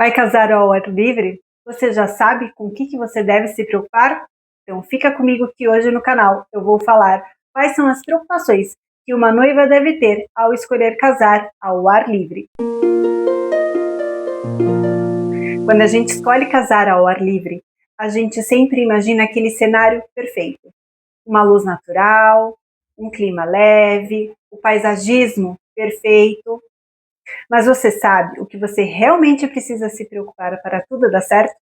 Vai casar ao ar livre? Você já sabe com o que você deve se preocupar? Então fica comigo que hoje no canal eu vou falar quais são as preocupações que uma noiva deve ter ao escolher casar ao ar livre. Quando a gente escolhe casar ao ar livre, a gente sempre imagina aquele cenário perfeito. Uma luz natural, um clima leve, o paisagismo perfeito. Mas você sabe o que você realmente precisa se preocupar para tudo dar certo?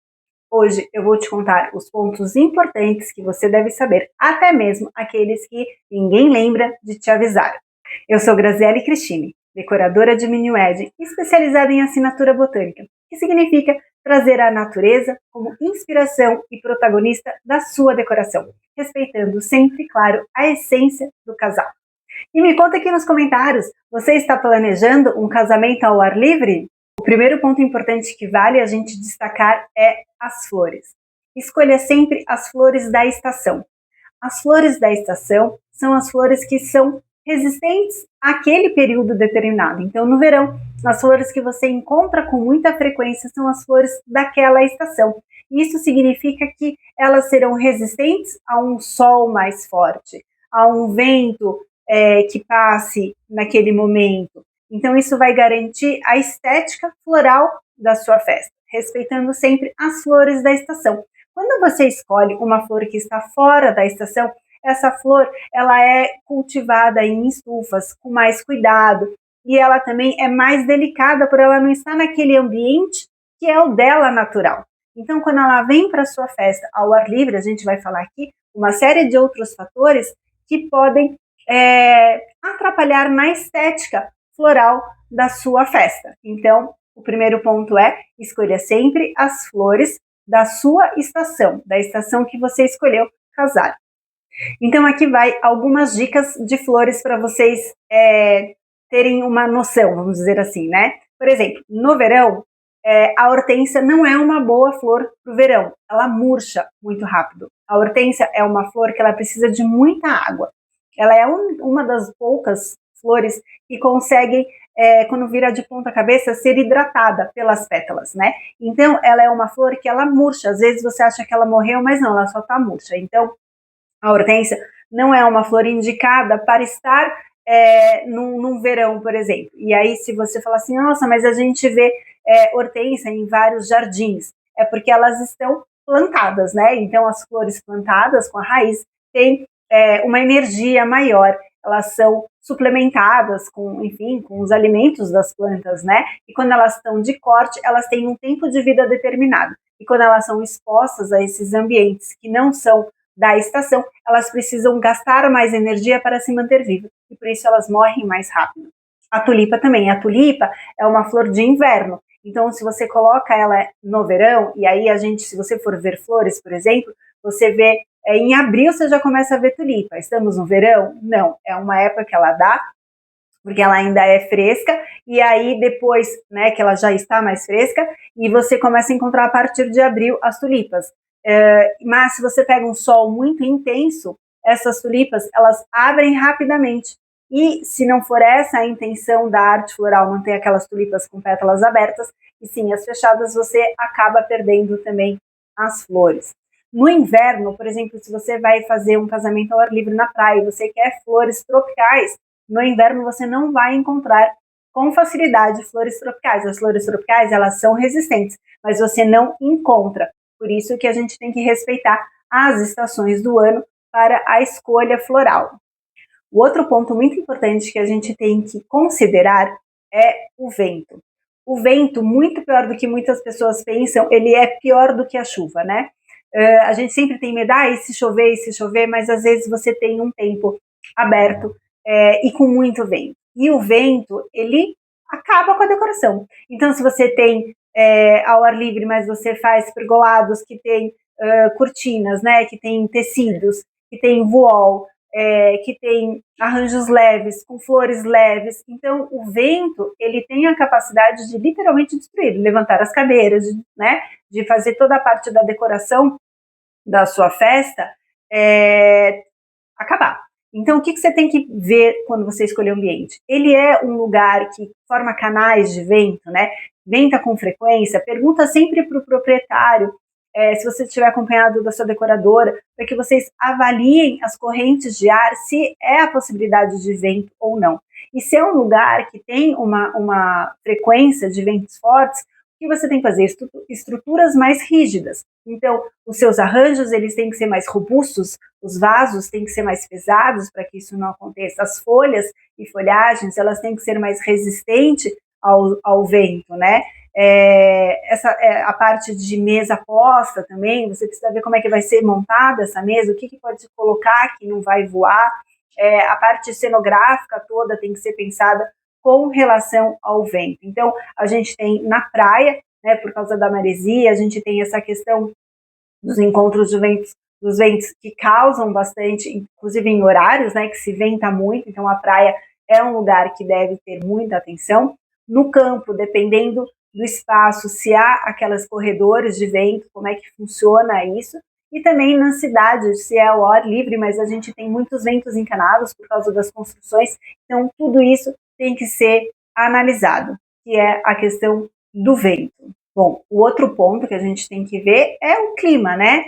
Hoje eu vou te contar os pontos importantes que você deve saber, até mesmo aqueles que ninguém lembra de te avisar. Eu sou Graziele Cristine, decoradora de Minuede, especializada em assinatura botânica, que significa trazer a natureza como inspiração e protagonista da sua decoração, respeitando sempre, claro, a essência do casal. E me conta aqui nos comentários, você está planejando um casamento ao ar livre? O primeiro ponto importante que vale a gente destacar é as flores. Escolha sempre as flores da estação. As flores da estação são as flores que são resistentes àquele período determinado. Então, no verão, as flores que você encontra com muita frequência são as flores daquela estação. Isso significa que elas serão resistentes a um sol mais forte, a um vento que passe naquele momento. Então, isso vai garantir a estética floral da sua festa, respeitando sempre as flores da estação. Quando você escolhe uma flor que está fora da estação, essa flor ela é cultivada em estufas com mais cuidado e ela também é mais delicada por ela não estar naquele ambiente que é o dela natural. Então, quando ela vem para a sua festa ao ar livre, a gente vai falar aqui uma série de outros fatores que podem atrapalhar na estética floral da sua festa. Então, o primeiro ponto é escolha sempre as flores da sua estação, da estação que você escolheu casar. Então, aqui vai algumas dicas de flores para vocês terem uma noção, vamos dizer assim, né? Por exemplo, no verão, a hortênsia não é uma boa flor para o verão, ela murcha muito rápido. A hortênsia é uma flor que ela precisa de muita água. Ela é uma das poucas flores que conseguem, quando vira de ponta cabeça, ser hidratada pelas pétalas, né? Então, ela é uma flor que ela murcha. Às vezes você acha que ela morreu, mas não, ela só está murcha. Então, a hortênsia não é uma flor indicada para estar num verão, por exemplo. E aí, se você falar assim, nossa, mas a gente vê hortênsia em vários jardins, é porque elas estão plantadas, né? Então, as flores plantadas com a raiz têm uma energia maior, elas são suplementadas com, enfim, com os alimentos das plantas, né? E quando elas estão de corte, elas têm um tempo de vida determinado. E quando elas são expostas a esses ambientes que não são da estação, elas precisam gastar mais energia para se manter vivas. E por isso elas morrem mais rápido. A tulipa também. A tulipa é uma flor de inverno. Então, se você coloca ela no verão, e aí se você for ver flores, por exemplo, você vê em abril você já começa a ver tulipa. Estamos no verão? Não, é uma época que ela dá, porque ela ainda é fresca, e aí depois, né, que ela já está mais fresca, e você começa a encontrar a partir de abril as tulipas. Mas se você pega um sol muito intenso, essas tulipas, elas abrem rapidamente. E se não for essa a intenção da arte floral, manter aquelas tulipas com pétalas abertas, e sim, as fechadas, você acaba perdendo também as flores. No inverno, por exemplo, se você vai fazer um casamento ao ar livre na praia e você quer flores tropicais, no inverno você não vai encontrar com facilidade flores tropicais. As flores tropicais, elas são resistentes, mas você não encontra. Por isso que a gente tem que respeitar as estações do ano para a escolha floral. O outro ponto muito importante que a gente tem que considerar é o vento. O vento, muito pior do que muitas pessoas pensam, ele é pior do que a chuva, né? A gente sempre tem medo, e se chover, mas às vezes você tem um tempo aberto e com muito vento. E o vento, ele acaba com a decoração. Então, se você tem ao ar livre, mas você faz pergolados que tem cortinas, né, que tem tecidos, que tem voal, que tem arranjos leves, com flores leves. Então, o vento, ele tem a capacidade de literalmente destruir, levantar as cadeiras, né, de fazer toda a parte da decoração da sua festa acabar. Então, o que você tem que ver quando você escolher o ambiente? Ele é um lugar que forma canais de vento, né? Venta com frequência, pergunta sempre para o proprietário, se você estiver acompanhado da sua decoradora, para que vocês avaliem as correntes de ar, se é a possibilidade de vento ou não. E se é um lugar que tem uma frequência de ventos fortes, o que você tem que fazer? Estruturas mais rígidas. Então, os seus arranjos eles têm que ser mais robustos, os vasos têm que ser mais pesados para que isso não aconteça. As folhas e folhagens elas têm que ser mais resistentes ao vento, né? A parte de mesa posta também, você precisa ver como é que vai ser montada essa mesa, o que pode colocar que não vai voar. A parte cenográfica toda tem que ser pensada com relação ao vento. Então, a gente tem na praia, né, por causa da maresia, a gente tem essa questão dos encontros de ventos, dos ventos que causam bastante, inclusive em horários, né, que se venta muito, então a praia é um lugar que deve ter muita atenção. No campo, dependendo do espaço, se há aquelas corredores de vento, como é que funciona isso, e também na cidade, se é ao ar livre, mas a gente tem muitos ventos encanados por causa das construções, então tudo isso tem que ser analisado, que é a questão do vento. Bom, o outro ponto que a gente tem que ver é o clima, né?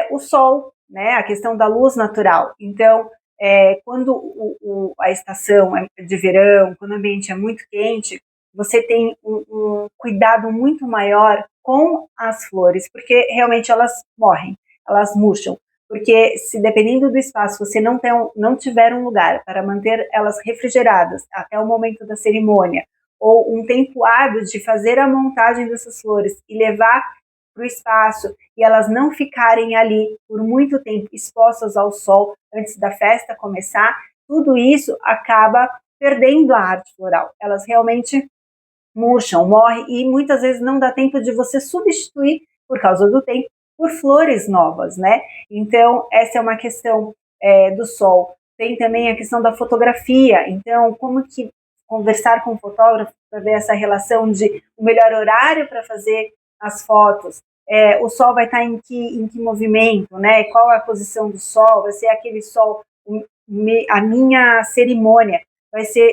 O sol, né? A questão da luz natural. Então, quando a estação é de verão, quando o ambiente é muito quente, você tem um cuidado muito maior com as flores, porque realmente elas morrem, elas murcham. Porque se dependendo do espaço você não tiver um lugar para manter elas refrigeradas até o momento da cerimônia, ou um tempo hábil de fazer a montagem dessas flores e levar para o espaço e elas não ficarem ali por muito tempo expostas ao sol antes da festa começar, tudo isso acaba perdendo a arte floral. Elas realmente murcham, morrem e muitas vezes não dá tempo de você substituir, por causa do tempo, por flores novas, né? Então, essa é uma questão do sol. Tem também a questão da fotografia. Então, como que conversar com o fotógrafo para ver essa relação de o melhor horário para fazer as fotos, o sol vai estar em que movimento, né? Qual é a posição do sol? Vai ser aquele sol, a minha cerimônia vai ser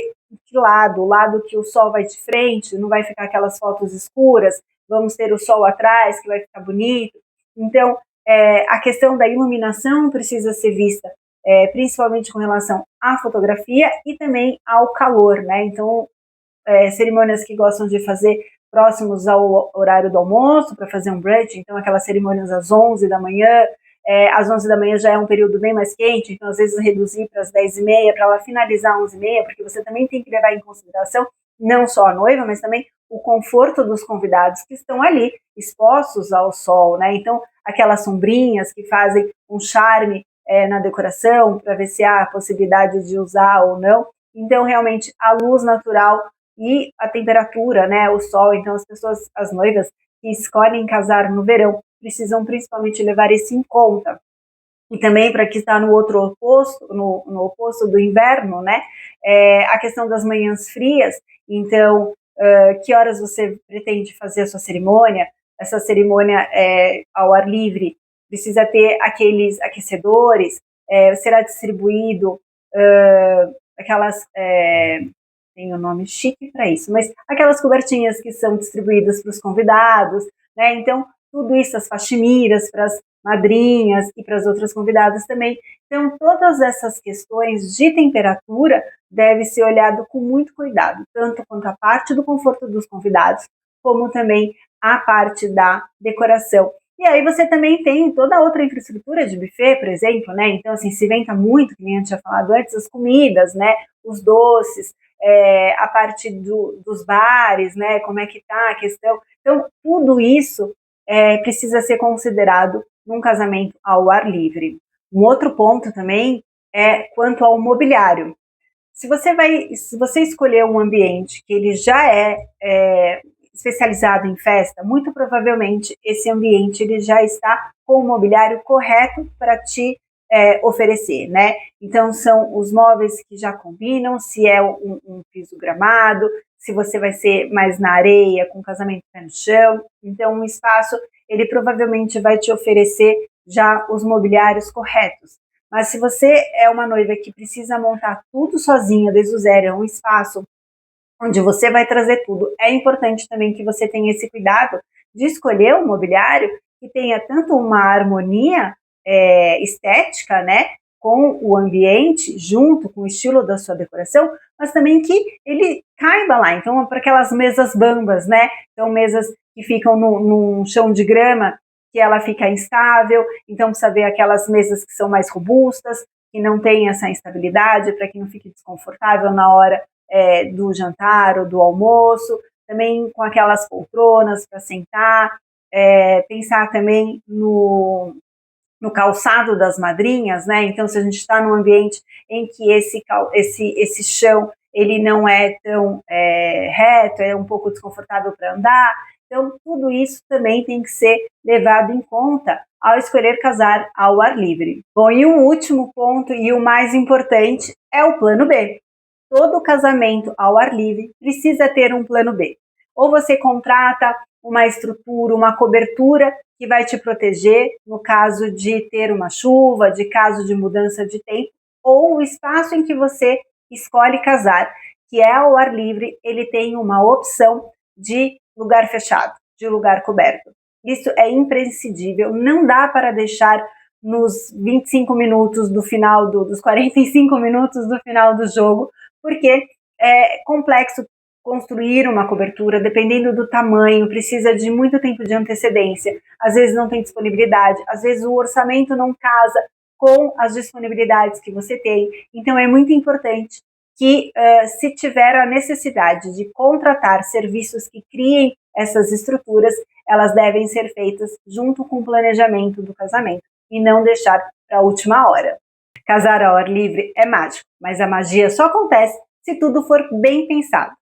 que lado? O lado que o sol vai de frente, não vai ficar aquelas fotos escuras, vamos ter o sol atrás, que vai ficar bonito. Então, a questão da iluminação precisa ser vista, principalmente com relação à fotografia e também ao calor, né? Então, cerimônias que gostam de fazer próximos ao horário do almoço, para fazer um brunch, então aquelas cerimônias às 11 da manhã, às 11 da manhã já é um período bem mais quente, então às vezes reduzir para as 10h30, para ela finalizar às 11h30, porque você também tem que levar em consideração não só a noiva, mas também o conforto dos convidados que estão ali, expostos ao sol, né? Então, aquelas sombrinhas que fazem um charme na decoração, para ver se há a possibilidade de usar ou não. Então, realmente, a luz natural e a temperatura, né, o sol, então as pessoas, as noivas que escolhem casar no verão, precisam principalmente levar isso em conta. E também para que está no outro oposto, no oposto do inverno, né, a questão das manhãs frias, então, que horas você pretende fazer a sua cerimônia? Essa cerimônia ao ar livre precisa ter aqueles aquecedores, será distribuído aquelas tem um nome chique para isso, mas aquelas cobertinhas que são distribuídas para os convidados, né? Então, tudo isso, as faximiras para as madrinhas e para as outras convidadas também. Então, todas essas questões de temperatura devem ser olhado com muito cuidado, tanto quanto a parte do conforto dos convidados, como também a parte da decoração. E aí você também tem toda a outra infraestrutura de buffet, por exemplo, né? Então, assim, se venta muito, que nem a gente tinha falado antes, as comidas, né? Os doces, a parte dos bares, né? Como é que tá a questão. Então, tudo isso precisa ser considerado num casamento ao ar livre. Um outro ponto também é quanto ao mobiliário. Se você escolher um ambiente que ele já é especializado em festa, muito provavelmente esse ambiente ele já está com o mobiliário correto para te oferecer, né? Então são os móveis que já combinam, se é um piso gramado, se você vai ser mais na areia, com casamento pé no chão. Então um espaço, ele provavelmente vai te oferecer já os mobiliários corretos. Mas se você é uma noiva que precisa montar tudo sozinha, desde o zero, é um espaço onde você vai trazer tudo, é importante também que você tenha esse cuidado de escolher um mobiliário que tenha tanto uma harmonia estética, né, com o ambiente, junto com o estilo da sua decoração, mas também que ele caiba lá. Então, para aquelas mesas bambas, né? Então, mesas que ficam num chão de grama, que ela fica instável. Então, precisa ver aquelas mesas que são mais robustas, que não tem essa instabilidade, para que não fique desconfortável na hora do jantar ou do almoço. Também com aquelas poltronas para sentar. Pensar também no calçado das madrinhas, né? Então, se a gente está num ambiente em que esse chão ele não é tão reto, é um pouco desconfortável para andar, então tudo isso também tem que ser levado em conta ao escolher casar ao ar livre. Bom, e um último ponto e o mais importante é o plano B. Todo casamento ao ar livre precisa ter um plano B. Ou você contrata uma estrutura, uma cobertura que vai te proteger no caso de ter uma chuva, de caso de mudança de tempo, ou o espaço em que você escolhe casar, que é ao ar livre, ele tem uma opção de lugar fechado, de lugar coberto. Isso é imprescindível, não dá para deixar nos 25 minutos do final dos 45 minutos do final do jogo, porque é complexo construir uma cobertura, dependendo do tamanho, precisa de muito tempo de antecedência, às vezes não tem disponibilidade, às vezes o orçamento não casa com as disponibilidades que você tem, então é muito importante que se tiver a necessidade de contratar serviços que criem essas estruturas, elas devem ser feitas junto com o planejamento do casamento e não deixar para a última hora. Casar ao ar livre é mágico, mas a magia só acontece se tudo for bem pensado.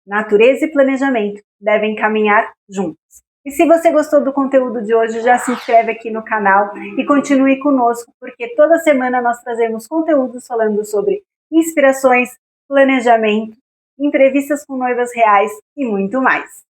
Natureza e planejamento devem caminhar juntos. E se você gostou do conteúdo de hoje, já se inscreve aqui no canal e continue conosco, porque toda semana nós trazemos conteúdos falando sobre inspirações, planejamento, entrevistas com noivas reais e muito mais.